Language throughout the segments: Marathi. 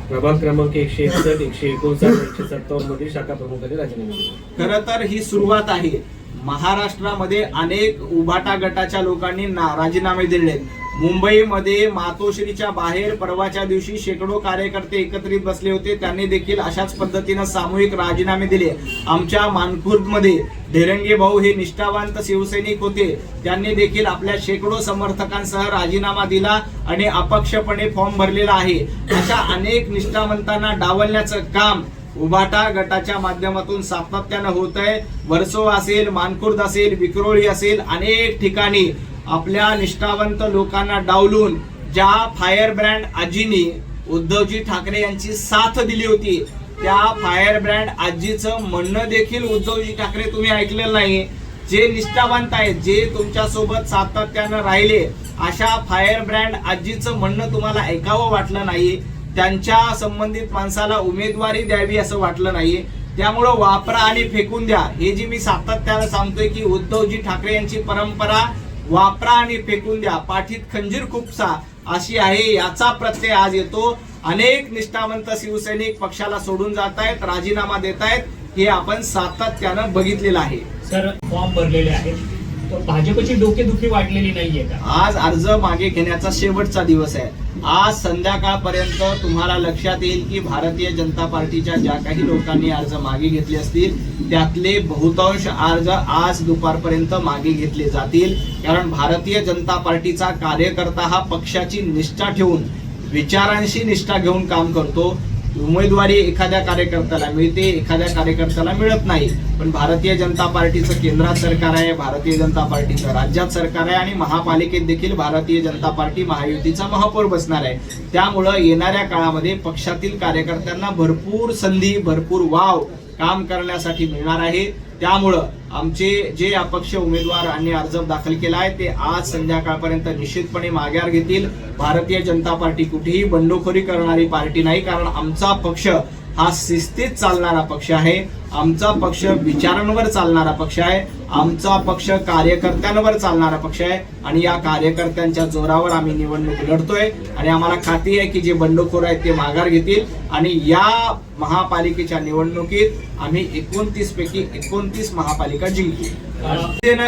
प्रभाग क्रमांक 161, 159, 157 मध्ये शाखा प्रमुखांनी राजीनामे दिले. खरं तर ही सुरुवात आहे. महाराष्ट्रामध्ये अनेक उभाटा गटाच्या लोकांनी राजीनामे दिले. मुंबईमध्ये मातोश्रीच्या बाहेर परवाच्या दिवशी शेकडो कार्यकर्ते एकत्रित बसले होते. त्यांनी देखील अशाच पद्धतीनं सामूहिक राजीनामे दिले. आमच्या मानखुर्दमध्ये ढेरंगे भाऊ हे निष्ठावंत शिवसैनिक होते. त्यांनी देखील आपल्या शेकडो समर्थकांसह राजीनामा दिला आणि अपक्षपणे फॉर्म भरलेला आहे. अशा अनेक निष्ठावंतांना डावलण्याचं काम उभाटा गटाच्या माध्यमातून सातत्यानं होत आहे. वर्सोवा असेल, मानखुर्द असेल, विक्रोळी असेल, अनेक ठिकाणी आपल्या निष्ठावंत लोकांना डावलून ज्या फायर ब्रँड आजींनी उद्धवजी ठाकरे यांची साथ दिली होती, त्या फायर ब्रँड आजीचं म्हणणं देखील उद्धवजी ठाकरे तुम्ही ऐकलेलं नाही. जे निष्ठावंत आहेत, जे तुमच्या सोबत सातत्यानं राहिले, अशा फायर ब्रँड आजीचं म्हणणं तुम्हाला ऐकावं वाटलं नाही. त्यांच्या संबंधित माणसाला उमेदवारी द्यावी असं वाटलं नाही. त्यामुळं वापरा आणि फेकून द्या, हे जी मी सातत्यानं सांगतोय की उद्धवजी ठाकरे यांची परंपरा वापरा आणि फेकून द्या, पाठीत खंजीर खुपसा अशी आहे. याचा प्रत्यय आज येतो. अनेक निष्ठावंत शिवसैनिक पक्षाला सोडून जात आहेत, राजीनामा देत आहेत. हे आपण सातत्यानं बघितलेलं आहे. सर, फॉर्म भरलेले आहेत, तर भाजपची डोकेदुखी वाढलेली नाहीये का? आज अर्ज मागे घेण्याचा शेवटचा दिवस आहे. आज संध्याकाळपर्यंत तुम्हाला लक्षात येईल की भारतीय जनता पार्टीच्या ज्या काही लोकांनी अर्ज मागे घेतले असतील त्यातले बहुतांश अर्ज आज दुपारपर्यंत मागे घेतले जातील. कारण भारतीय जनता पार्टीचा कार्यकर्ता हा पक्षाची निष्ठा ठेवून, विचारांशी निष्ठा घेऊन काम करतो. उमेदवारी एखाद्या कार्यकर्त्याला मिळते, एखाद्या कार्यकर्त्याला मिळत नाही. पण भारतीय जनता पार्टीचं केंद्रात सरकार आहे, भारतीय जनता पार्टीचं राज्यात सरकार आहे आणि महापालिकेत देखील भारतीय जनता पार्टी महायुतीचा महापौर बसणार आहे. त्यामुळं येणाऱ्या काळामध्ये पक्षातील कार्यकर्त्यांना भरपूर संधी, भरपूर वाव काम करण्यासाठी मिळणार आहे. त्यामुळं आमचे जे अपक्ष उमेदवारांनी अर्ज दाखल केला आहे ते आज संध्याकाळपर्यंत निश्चितपणे माघार घेतील. भारतीय जनता पार्टी कुठेही बंडखोरी करणारी पार्टी नाही. कारण आमचा पक्ष हा शिस्तीत चालणारा पक्ष आहे. आमचा पक्ष विचारांवर चालणारा पक्ष आहे. आमचा पक्ष कार्यकर्त्यांवर चालणारा पक्ष आहे आणि या कार्यकर्त्यांच्या जोरावर आम्ही निवडणूक लढतोय आणि आम्हाला खात्री आहे की जे बंडखोर आहेत ते माघार घेतील आणि या महापालिकेच्या निवडणुकीत आम्ही 29 पैकी 29 महापालिका जिंकू.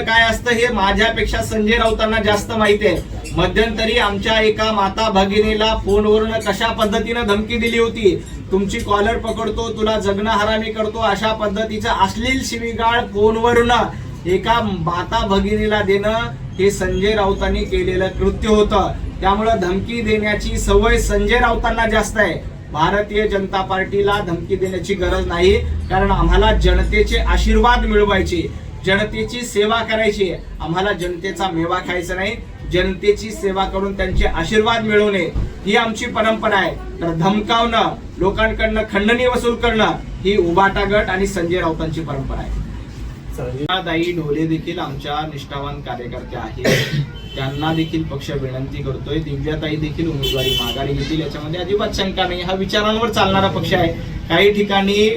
काय असतं हे माझ्यापेक्षा संजय राऊतांना जास्त माहिती आहे. मध्यंतरी आमच्या एका माता भगिनीला फोनवरून कशा पद्धतीनं धमकी दिली होती, तुमची कॉलर पकडतो, तुला जगणं हरामी करतो, अशा पद्धतीचा अश्लील शिवीगाळ फोनवरून एका माता भगिनीला देणं हे संजय राऊतांनी केलेलं कृत्य होतं. त्यामुळं धमकी देण्याची सवय संजय राऊतांना जास्त आहे. भारतीय जनता पार्टीला धमकी देण्याची गरज नाही. कारण आम्हाला जनतेचे आशीर्वाद मिळवायचे, जनतेची सेवा करायची. आम्हाला जनतेचा मेवा खायचा नाही, जनतेची सेवा करून त्यांचे आशीर्वाद मिळवणे ही आमची परंपरा आहे. तर धमकावणं, लोकांकडनं खंडणी वसूल करणं ही उभाटा गट आणि संजय राऊतांची परंपरा आहे. दाई ढोले देखील आमच्या निष्ठावान कार्यकर्त्या आहेत. त्यांना देखील पक्ष विनंती करतोय, दिव्याताई देखील उमेदवारी माघारी घेतील, याच्यामध्ये अजिबात शंका नाही. हा विचारांवर चालणारा पक्ष आहे. काही ठिकाणी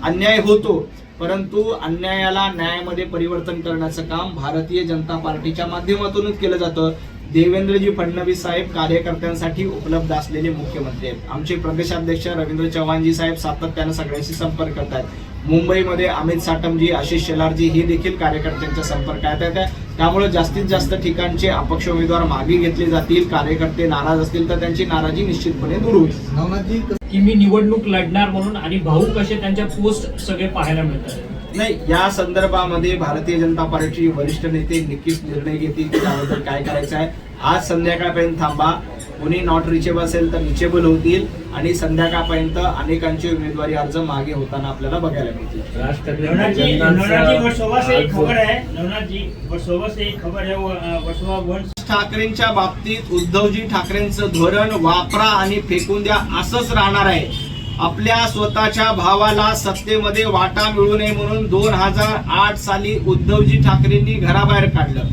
अन्याय होतो, परंतु अन्यायाला न्यायामध्ये परिवर्तन करण्याचं काम भारतीय जनता पार्टीच्या माध्यमातूनच केलं जातं. देवेंद्रजी फडणवीस साहेब कार्यकर्त्यांसाठी उपलब्ध असलेले मुख्यमंत्री आहेत. आमचे प्रदेशाध्यक्ष रवींद्र चव्हाणजी साहेब सातत्यानं सगळ्यांशी संपर्क करतात. मुंबईमध्ये अमित साटमजी, आशिष शेलारजी हे देखील कार्यकर्त्यांच्या संपर्कात आहेत. त्यामुळे जास्तीत जास्त ठिकाणचे अपक्ष उमेदवार मागे घेतले जातील. कार्यकर्ते नाराज असतील तर त्यांची नाराजी निश्चितपणे दूर होईल. की मी निवडणूक लढणार म्हणून आणि भाऊ कसे त्यांच्या पोस्ट सगळे पाहायला मिळतात. नाही, या संदर्भामध्ये भारतीय जनता पार्टीचे वरिष्ठ नेते नक्कीच निर्णय घेतील की त्याबद्दल काय करायचं आहे. आज संध्याकाळपर्यंत थांबा. कोणी नॉट रिचेबल असेल तर रिचेबल होतील आणि संध्याकाळपर्यंत अनेकांची उमेदवारी अर्ज मागे होताना आपल्याला बघायला मिळतील. ठाकरेंच्या बाबतीत उद्धवजी ठाकरेंचं धोरण वापरा आणि फेकून द्या असंच राहणार आहे. आपल्या स्वतःच्या भावाला सत्तेमध्ये वाटा मिळू नये म्हणून 2008 साली उद्धवजी ठाकरेंनी घराबाहेर काढलं.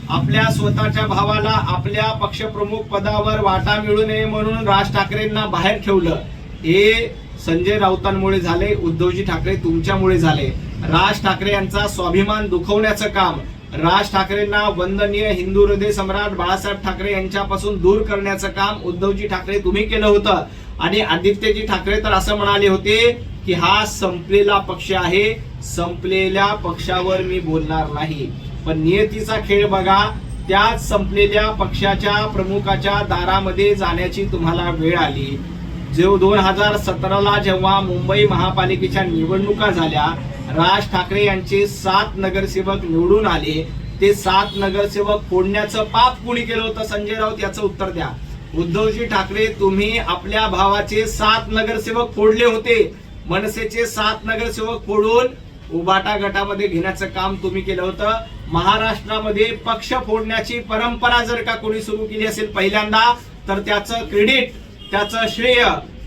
आपल्या स्वतःच्या भावाला आपल्या पक्षप्रमुख पदावर वाटा मिळू नये म्हणून राज ठाकरेंना बाहेर ठेवलं. हे संजय राऊतांमुळे झाले, उद्धवजी ठाकरे तुमच्यामुळे झाले. राज ठाकरे यांचा स्वाभिमान दुखवण्याचं काम राज ठाकरेंना वंदनीय हिंदू हृदय सम्राट बाळासाहेब ठाकरे यांच्यापासून दूर करण्याचं काम उद्धवजी ठाकरे तुम्ही केलं होतं. आणि आदित्यजी ठाकरे तर असं म्हणाले होते की हा संपलेला पक्ष आहे, संपलेल्या पक्षावर मी बोलणार नाही. पण नियतीचा खेळ बघा, त्याच संपलेल्या पक्षाच्या प्रमुखाच्या दारामध्ये जाण्याची तुम्हाला वेळ आली. जो 2017ला जेव्हा मुंबई महापालिकेच्या निवडणुका झाल्या, राज ठाकरे यांचे 7 नगरसेवक निवडून आले. ते 7 नगरसेवक फोडण्याचं पाप कुणी केलं होतं संजय राऊत, याचं उत्तर द्या. उद्धवजी ठाकरे, तुम्ही आपल्या भावाचे 7 नगरसेवक फोडले होते. मनसेचे 7 नगरसेवक फोडून उबाटा गटामध्ये घेण्याचं काम तुम्ही केलं होतं. महाराष्ट्रामध्ये पक्ष फोडण्याची परंपरा जर का कोणी सुरू केली असेल पहिल्यांदा, तर त्याचं क्रेडिट, त्याचं श्रेय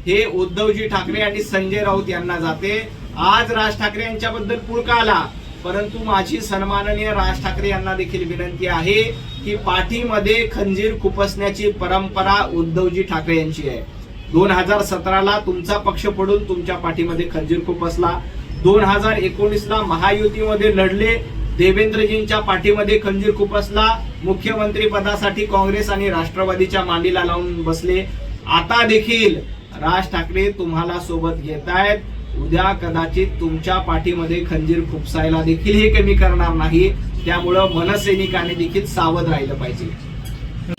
हे उद्धवजी ठाकरे आणि संजय राऊत यांना जाते. आज राज ठाकरे यांच्याबद्दल पुळका आला, परंतु माझी सन्माननीय राज ठाकरे यांना देखील विनंती आहे की पाठीमध्ये खंजीर खुपसण्याची परंपरा उद्धवजी ठाकरे यांची आहे. 2017ला तुमचा पक्ष फोडून तुमच्या पाठीमध्ये खंजीर खुपसला. 2019ला महायुतीमध्ये लढले, देवेंद्रजींच्या पाठीमध्ये खंजीर खुपसला. मुख्यमंत्री पदासाठी काँग्रेस आणि राष्ट्रवादीच्या मांडीला लावून बसले. आता देखील राज ठाकरे तुम्हाला सोबत घेतायत. उद्या कदाचित तुमच्या पाठीमध्ये खंजीर खुपसायला देखील हे कमी करणार नाही. त्यामुळं मनसैनिकांनी देखील सावध राहिलं पाहिजे.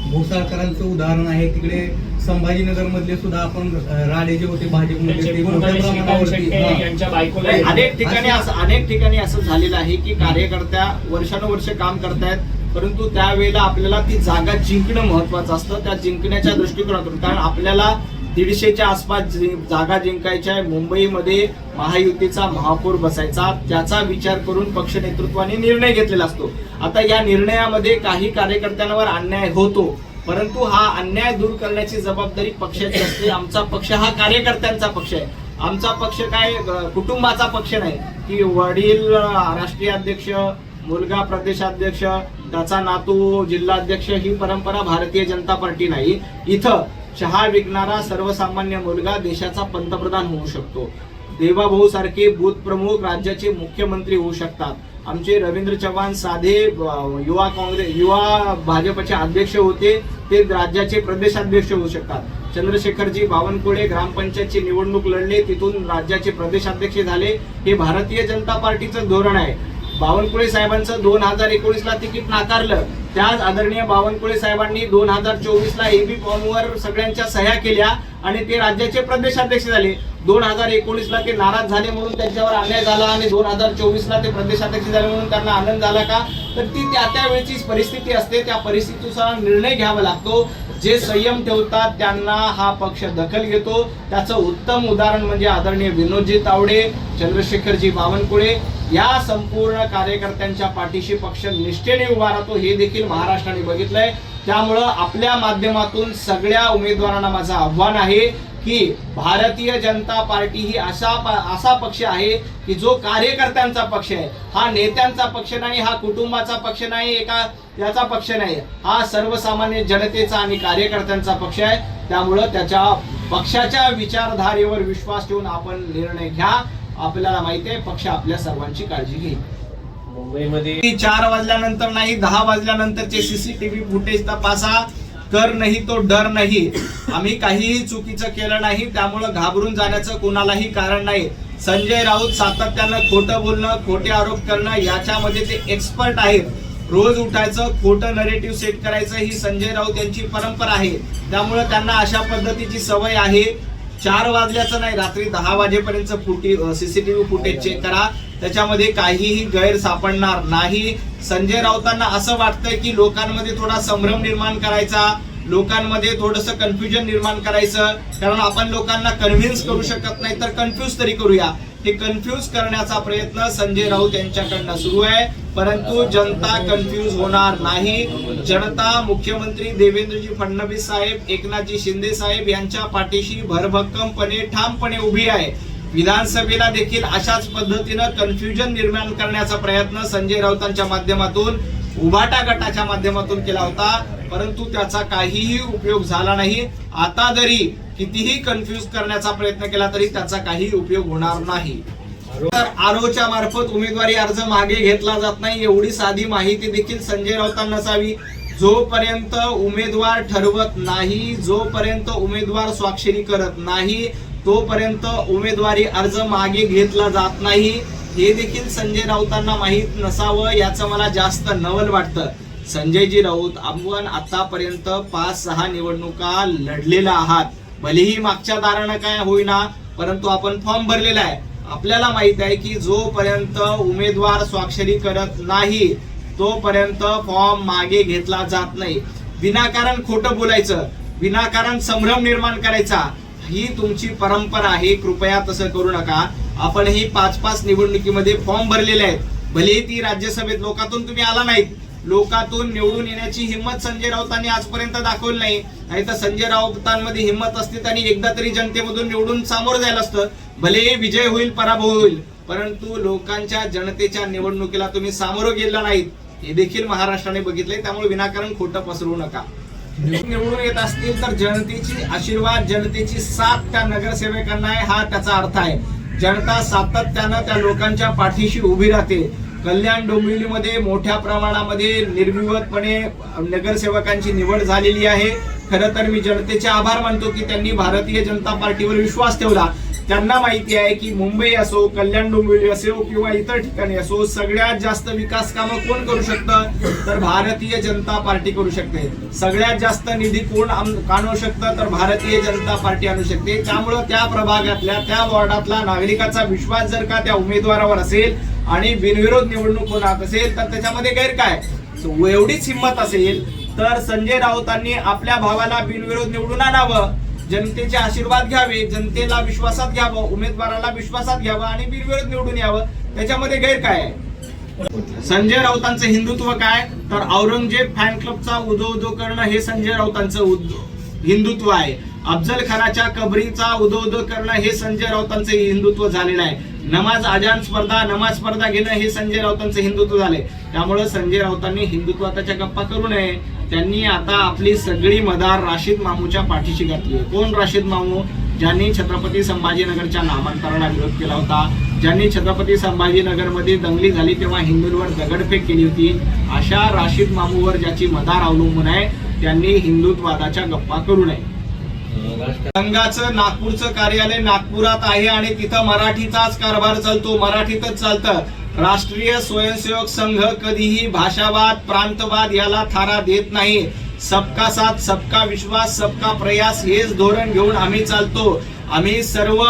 भोसाळकरांचं उदाहरण आहे. तिकडे संभाजीनगर मधले सुद्धा आपण राणे जे होते भाजपमध्ये ते मोठ्या प्रमाणावरती यांच्या बायकोला अनेक ठिकाणी असं झालेलं आहे की कार्यकर्त्या वर्षानुवर्ष काम करतायत, परंतु त्यावेळेला आपल्याला ती जागा जिंकणं महत्वाचं असतं. त्या जिंकण्याच्या दृष्टिकोनातून, कारण आपल्याला 150च्या आसपास जागा जिंकायच्या आहे. मुंबईमध्ये महायुतीचा महापौर बसायचा, त्याचा विचार करून पक्ष नेतृत्वाने निर्णय घेतलेला असतो. आता या निर्णयामध्ये काही कार्यकर्त्यांवर अन्याय होतो, परंतु हा अन्याय दूर करण्याची जबाबदारी पक्षाची असते. आमचा पक्ष हा कार्यकर्त्यांचा पक्ष आहे. आमचा पक्ष काय कुटुंबाचा पक्ष नाही की वडील राष्ट्रीय अध्यक्ष, मुलगा प्रदेशाध्यक्ष, त्याचा नातू जिल्हाध्यक्ष, ही परंपरा भारतीय जनता पार्टी नाही. इथं चहा विकणारा सर्वसामान्य मुलगा देशाचा पंतप्रधान होऊ शकतो. देवाभाऊ सारखे बूथ प्रमुख राज्याचे मुख्यमंत्री होऊ शकतात. आमचे रवींद्र चव्हाण साधे युवा भाजपचे अध्यक्ष होते, ते राज्याचे प्रदेशाध्यक्ष होऊ शकतात. चंद्रशेखरजी बावनकुळे ग्रामपंचायतची निवडणूक लढले, तिथून राज्याचे प्रदेशाध्यक्ष झाले. हे भारतीय जनता पार्टीचं धोरण आहे. बावनकुळे साहेबांचं 2019ला तिकीट नाकारलं, त्याच आदरणीय बावनकुळे साहेबांनी 2024ला एबी फॉर्मवर सगळ्यांच्या सह्या केल्या आणि ते राज्याचे प्रदेशाध्यक्ष झाले. 2019ला ते नाराज झाले म्हणून त्यांच्यावर अन्याय झाला आणि 2024ला ते प्रदेशाध्यक्ष झाले म्हणून त्यांना आनंद झाला का? तर ती त्या वेळेचीच परिस्थिती असते. त्या परिस्थितीनुसार निर्णय घ्यावा लागतो. जे संयम ठेवतात त्यांना हा पक्ष दखल घेतो. त्याचं उत्तम उदाहरण म्हणजे आदरणीय विनोदजी तावडे, चंद्रशेखरजी बावनकुळे या संपूर्ण कार्यकर्त्यांच्या पाठीशी पक्ष निष्ठेने उभा राहतो, हे देखील महाराष्ट्राने बघितलंय. त्यामुळं आपल्या माध्यमातून सगळ्या उमेदवारांना माझं आव्हान आहे की भारतीय जनता पार्टी ही असा पक्ष आहे की जो कार्यकर्त्यांचा पक्ष आहे. हा नेत्यांचा पक्ष नाही, हा कुटुंबाचा पक्ष नाही, एका याचा पक्ष नाही. हा सर्वसामान्य जनतेचा आणि कार्यकर्त्यांचा पक्ष आहे. त्यामुळं त्याच्या पक्षाच्या विचारधारेवर विश्वास ठेवून आपण निर्णय घ्या. आपल्याला माहिती आहे पक्ष आपल्या सर्वांची काळजी घेईल. मुंबईमध्ये 4 वाजल्यानंतर नाही, 10 वाजल्यानंतरचे सीसीटीव्ही फुटेज तपासा. कर नाही तो डर नाही. आम्ही काहीही चुकीचं केलं नाही, त्यामुळं घाबरून जाण्याचं कोणालाही कारण नाही. संजय राऊत सातत्यानं खोटं बोलणं, खोटे आरोप करणं याच्यामध्ये ते एक्सपर्ट आहेत. रोज उठायचं, खोटं नरेटिव्ह सेट करायचं ही संजय राऊत यांची परंपरा आहे. त्यामुळे त्यांना अशा पद्धतीची सवय आहे. 4 वाजल्याचं नाही, रात्री 10 वाजेपर्यंत सीसीटीव्ही फुटेज चेक करा, त्याच्यामध्ये काहीही गैर सापडणार नाही. संजय राऊतांना असं वाटतंय की लोकांमध्ये थोडा संभ्रम निर्माण करायचा, लोकांमध्ये थोडंसं कन्फ्युजन निर्माण करायचं, कारण आपण लोकांना कन्व्हिन्स करू शकत नाही तर कन्फ्यूज तरी करूया. हे कन्फ्यूज करण्याचा प्रयत्न संजय राऊत यांच्याकडनं सुरू आहे, परंतु जनता कन्फ्यूज होणार नाही. जनता मुख्यमंत्री देवेंद्रजी फडणवीस साहेब, एकनाथजी शिंदे साहेब यांच्या पाठीशी भरभक्कमपणे ठामपणे उभी आहे. विधानसभेला देखील अशाच पद्धतीनं कन्फ्युजन निर्माण करण्याचा प्रयत्न संजय राऊतांच्या माध्यमातून, उभाटा गटाच्या माध्यमातून केला होता, परंतु त्याचा काहीही उपयोग झाला नाही. आता जरी कितीही कन्फ्यूज करण्याचा प्रयत्न केला तरी त्याचा काही उपयोग होणार नाही. तर आरोच्या मार्फत उमेदवारी अर्ज मागे घेतला जात नाही, एवढी साधी माहिती देखील संजय राऊतांना नसावी. जोपर्यंत उमेदवार ठरवत नाही, जोपर्यंत उमेदवार स्वाक्षरी करत नाही, तोपर्यंत उमेदवारी अर्ज मागे घेतला जात नाही, हे देखील संजय राऊतांना माहीत नसावं याचं मला जास्त नवल वाटतं. संजयजी राऊत, आपण आतापर्यंत 5-6 निवडणुका लढलेला आहात. भलेही मागच्या दारानं काय होईना, परंतु आपण फॉर्म भरलेला आहे. आपल्याला माहित आहे की जोपर्यंत उमेदवार स्वाक्षरी करत नाही तोपर्यंत फॉर्म मागे घेतला जात नाही. विनाकारण खोटं बोलायचं, विनाकारण संभ्रम निर्माण करायचा, ही तुमची परंपरा आहे. कृपया तसं करू नका. आपण ही 5-5 निवडणुकीमध्ये फॉर्म भरलेले आहेत. भले ती राज्यसभेत लोकातून तुम्ही आला नाहीत, लोकातून निवडून येण्याची हिंमत संजय राऊतांनी आजपर्यंत दाखवली नाही. तर संजय राऊतांमध्ये हिंमत असते आणि एकदा तरी जनतेमधून निवडून सामोरं जायला असतं. भले विजय होईल, पराभव होईल, परंतु लोकांच्या जनतेच्या निवडणुकीला तुम्ही सामोरं गेला नाहीत, हे देखील महाराष्ट्राने बघितले. त्यामुळे विनाकारण खोटं पसरवू नका. निवडून येत असतील तर जनतेची आशीर्वाद, जनतेची साथ त्या नगरसेवकांना आहे, हा त्याचा अर्थ आहे. जनता सातत्यानं त्या लोकांच्या पाठीशी उभी राहते. कल्याण डोंबिवलीमध्ये मोठ्या प्रमाणामध्ये निर्विवादपणे नगरसेवकांची निवड झालेली आहे. खरं तर मी जनतेचे आभार मानतो की त्यांनी भारतीय जनता पार्टीवर विश्वास ठेवला. त्यांना माहिती आहे की मुंबई असो, कल्याण डोंबिवली असो किंवा इतर ठिकाणी असो, सगळ्यात जास्त विकास कामं कोण करू शकतं तर भारतीय जनता पार्टी करू शकते. सगळ्यात जास्त निधी कोण आणू शकतं तर भारतीय जनता पार्टी आणू शकते. त्यामुळं त्या प्रभागातल्या, त्या वॉर्डातला नागरिकाचा विश्वास जर का त्या उमेदवारावर असेल आणि बिनविरोध निवडणूक होणार असेल तर त्याच्यामध्ये गैर काय. एवढीच हिंमत असेल तर संजय राऊतांनी आपल्या भावाला बिनविरोध निवडून आणावं, जनतेचे आशीर्वाद घ्यावे, जनतेला विश्वासात घ्यावं, उमेदवाराला विश्वासात घ्यावं आणि बिनविरोध निवडून यावं. त्याच्यामध्ये गैर काय आहे. संजय राऊतांचं हिंदुत्व काय तर औरंगजेब फॅन क्लबचा उदो करणं हे संजय राऊतांचं हिंदुत्व आहे. अफजल खानाच्या कबरीचा उदो करणं हे संजय राऊतांचं हिंदुत्व झालेलं आहे. नमाज स्पर्धा घेणं हे संजय राऊतांचं हिंदुत्व झाले. त्यामुळे संजय राऊतांनी हिंदुत्वाच्या गप्पा करू नये. त्यांनी आता आपली सगळी मदार राशीद मामूच्या पाठीशी घातली. कोण राशीद मामू? ज्यांनी छत्रपती संभाजीनगरच्या नामांतराला विरोध केला होता, ज्यांनी छत्रपती संभाजीनगरमध्ये दंगली झाली तेव्हा हिंदूंवर दगडफेक केली होती, अशा राशीद मामूवर ज्याची मदार अवलंबून आहे त्यांनी हिंदुत्वादाच्या गप्पा करू नये. संघाचं नागपूरचं कार्यालय नागपुरात आहे आणि तिथं मराठीचाच कारभार चालतो, मराठीतच चालतं. राष्ट्रीय स्वयंसेवक संघ कधीही भाषावाद, प्रांतवाद याला थारा देत नाही. सबका साथ, सबका विश्वास, सबका प्रयास हेच धोरण घेऊन आम्ही चालतो. आम्ही सर्व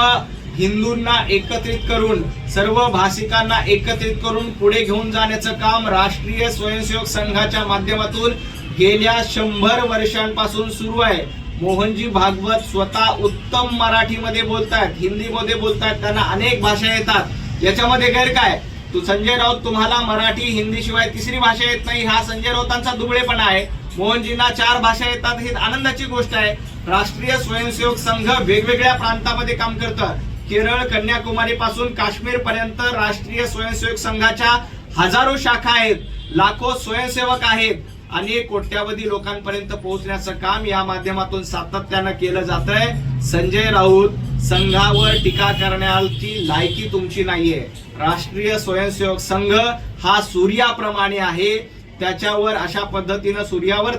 हिंदूंना एकत्रित करून, सर्व भाषिकांना एकत्रित करून पुढे घेऊन जाण्याचं काम राष्ट्रीय स्वयंसेवक संघाच्या माध्यमातून गेल्या 100 वर्षांपासून सुरू आहे. मोहनजी भागवत स्वतः उत्तम मराठीमध्ये बोलतायत, हिंदीमध्ये बोलतायत, त्यांना अनेक भाषा येतात. याच्यामध्ये गैर काय. संजय राऊत तुम्हाला मराठी, हिंदी शिवाय तिसरी भाषा येत नाही, हा संजय राऊतांचा दुबळेपणा आहे. मोहनजींना 4 भाषा येतात, ही आनंदाची गोष्ट आहे. राष्ट्रीय स्वयंसेवक संघ वेगवेगळ्या प्रांतामध्ये काम करतं. केरळ, कन्याकुमारी पासून काश्मीर पर्यंत राष्ट्रीय स्वयंसेवक संघाच्या हजारो शाखा आहेत, लाखो स्वयंसेवक आहेत. अनेक कोट्यावधी लोकांपर्यंत पोहोचण्याचं काम या माध्यमातून सातत्यानं केलं जातंय. संजय राऊत, संघावर टीका करण्याची लायकी तुमची नाहीये. राष्ट्रीय स्वयंसेवक संघ हा सूर्याप्रमाणे आहे, त्याच्यावर अशा पद्धतीनं सूर्यावर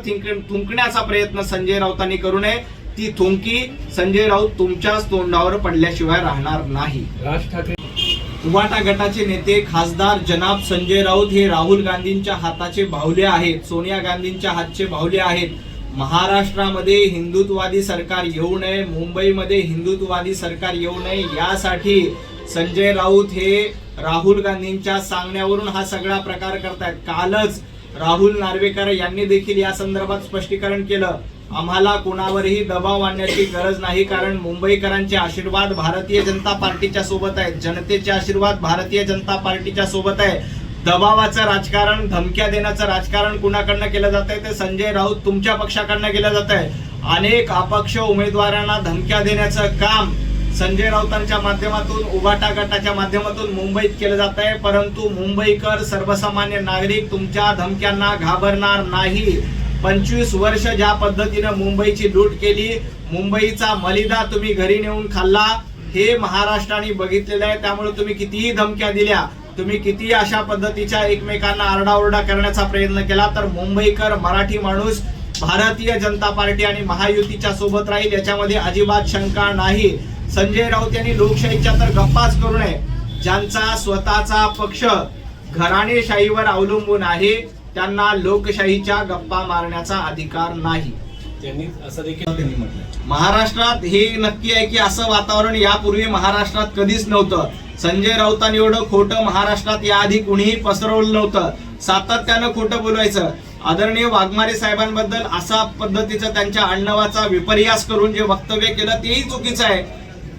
थुंकण्याचा प्रयत्न संजय राऊतांनी करू नये. ती थुंकी संजय राऊत तुमच्याच तोंडावर पडल्याशिवाय राहणार नाही. राज ठाकरे उबाटा गटाचे नेते खासदार जनाब संजय राऊत हे राहुल गांधींच्या हाताचे बाहुले आहेत, सोनिया गांधींच्या हातचे बाहुले आहेत. महाराष्ट्रामध्ये हिंदुत्ववादी सरकार येऊ नये, मुंबईमध्ये हिंदुत्ववादी सरकार येऊ नये यासाठी संजय राऊत हे राहुल गांधींच्या सांगण्यावरून हा सगळा प्रकार करतायत. कालच राहुल नार्वेकर यांनी देखील या संदर्भात स्पष्टीकरण केलं. आम्हाला कोणावरही दबाव आणण्याची गरज नाही, कारण मुंबईकरांचे आशीर्वाद भारतीय जनता पार्टीच्या सोबत आहेत, जनतेचे आशीर्वाद भारतीय जनता पार्टीच्या सोबत आहे. दबावाचं राजकारण, धमक्या देण्याचं राजकारण कुणाकडनं केलं जात आहे ते संजय राऊत तुमच्या पक्षाकडनं केलं जात आहे. अनेक अपक्ष उमेदवारांना धमक्या देण्याचं काम संजय राऊतांच्या माध्यमातून, उबाटा गटाच्या माध्यमातून मुंबईत केलं जात आहे. परंतु मुंबईकर, सर्वसामान्य नागरिक तुमच्या धमक्यांना घाबरणार नाही. 25 वर्ष ज्या पद्धतीनं मुंबईची लूट केली, मुंबईचा मलिदा तुम्ही घरी नेऊन खाल्ला, हे महाराष्ट्राने बघितलेलं आहे. त्यामुळे तुम्ही कितीही धमक्या दिल्या, तुम्ही कितीही अशा पद्धतीच्या एकमेकांना आरडाओरडा करण्याचा प्रयत्न केला, तर मुंबईकर मराठी माणूस भारतीय जनता पार्टी आणि महायुतीच्या सोबत राहील, याच्यामध्ये अजिबात शंका नाही. संजय राऊत यांनी लोकशाहीच्या तर गप्पाच करू नये. ज्यांचा स्वतःचा पक्ष घराणेशाहीवर अवलंबून आहे त्यांना लोकशाहीच्या गप्पा मारण्याचा अधिकार नाही. त्यांनी असं देखील त्यांनी म्हटलं. महाराष्ट्रात हे नक्की आहे की असं वातावरण यापूर्वी महाराष्ट्रात कधीच नव्हतं. संजय राऊतांनी एवढं खोटं महाराष्ट्रात याआधी कुणीही पसरवलं नव्हतं. सातत्यानं खोटं बोलायचं. आदरणीय वाघमारे साहेबांबद्दल असा पद्धतीचं त्यांच्या आडनावाचा विपर्यास करून जे वक्तव्य केलं तेही चुकीचं आहे.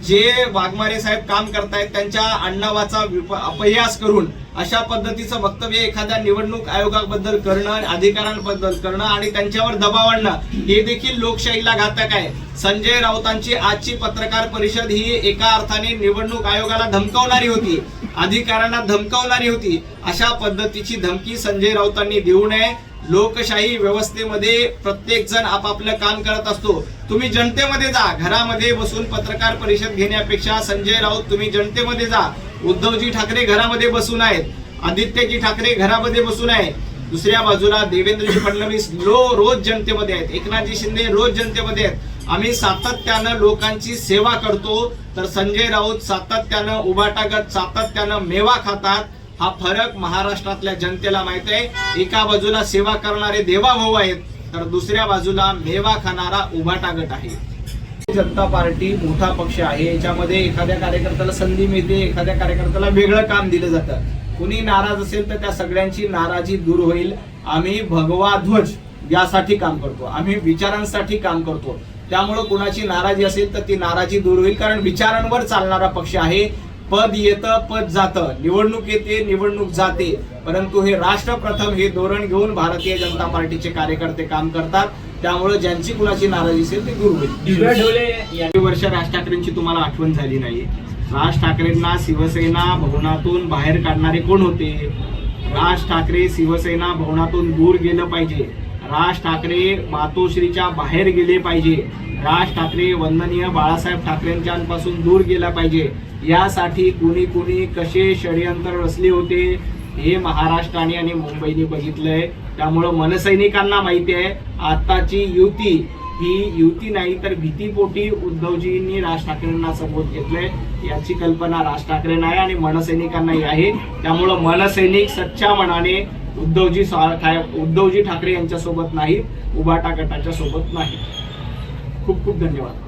जे वाघमारे साहेब काम करतायत त्यांच्या आडनावाचा अपहास करून अशा पद्धतीचं वक्तव्य एखाद्या निवडणूक आयोगाबद्दल करणं, अधिकाऱ्यांबद्दल करणं आणि त्यांच्यावर दबाव आणणं हे देखील लोकशाहीला घातक आहे. संजय राऊतांची आजची पत्रकार परिषद ही एका अर्थाने निवडणूक आयोगाला धमकावणारी होती, अधिकाऱ्यांना धमकावणारी होती. अशा पद्धतीची धमकी संजय राऊतांनी देऊ नये. लोकशाही व्यवस्थेमध्ये प्रत्येक जण आपापलं काम करत असतो. तुम्ही जनतेमध्ये जा, घरामध्ये बसून पत्रकार परिषद घेण्यापेक्षा संजय राऊत तुम्ही जनतेमध्ये जा. उद्धवजी ठाकरे घरामध्ये बसून आहेत, आदित्यजी ठाकरे घरामध्ये बसून आहे. दुसऱ्या बाजूला देवेंद्रजी फडणवीस रोज जनतेमध्ये आहेत, एकनाथजी शिंदे रोज जनतेमध्ये आहेत. आम्ही सातत्यानं लोकांची सेवा करतो, तर संजय राऊत सातत्यानं उभाटा गट, सातत्यानं मेवा खातात. हा फरक महाराष्ट्रातल्या जनतेला माहित आहे. एका बाजूला सेवा करणारे देवाभाऊ आहेत, तर दुसऱ्या बाजूला मेवा खाणारा उभाटा गट आहे. जनता पार्टी मोठा पक्ष आहे. याच्यामध्ये एखाद्या कार्यकर्त्याला संधी मिळते, एखाद्या कार्यकर्त्याला वेगळं काम दिलं जातं. कुणी नाराज असेल तर त्या सगळ्यांची नाराजी दूर होईल. आम्ही भगवा ध्वज यासाठी काम करतो, आम्ही विचारांसाठी काम करतो. त्यामुळं कुणाची नाराजी असेल तर ती नाराजी दूर होईल, कारण विचारांवर चालणारा पक्ष आहे. पद येतं, पद जातं, निवडणूक येते, निवडणूक जाते, परंतु हे राष्ट्र प्रथम हे धोरण घेऊन भारतीय जनता पार्टीचे कार्यकर्ते काम करतात. त्यामुळे ज्यांची कुणाची नाराजी असेल ती दूर होईल. दिव्या ढोले या वर्ष राज ठाकरेंची तुम्हाला आठवण झाली नाही. राज ठाकरेंना शिवसेना भवनातून बाहेर काढणारे कोण होते? राज ठाकरे शिवसेना भवनातून दूर गेलं पाहिजे. राज ठाकरे मातोश्रीच्या बाहेर गेले पाहिजे. राज ठाकरे वंदनीय बाळासाहेब ठाकरेंच्यापासून दूर गेला पाहिजे. यासाठी कुणी कुणी कसे षडयंत्र रचले होते हे महाराष्ट्राने आणि मुंबईने बघितलंय. त्यामुळं मनसैनिकांना माहिती आहे आताची युती ही युती नाही तर भीतीपोटी उद्धवजींनी राज ठाकरेंना सोबत घेतलंय. याची कल्पना राज ठाकरे नाही आणि मनसैनिकांनाही आहे. त्यामुळं मनसैनिक सच्च्या मनाने उद्धवजी ठाकरे यांच्या सोबत नाही, उभाटा गटाच्या सोबत नाही. खूप खूप धन्यवाद.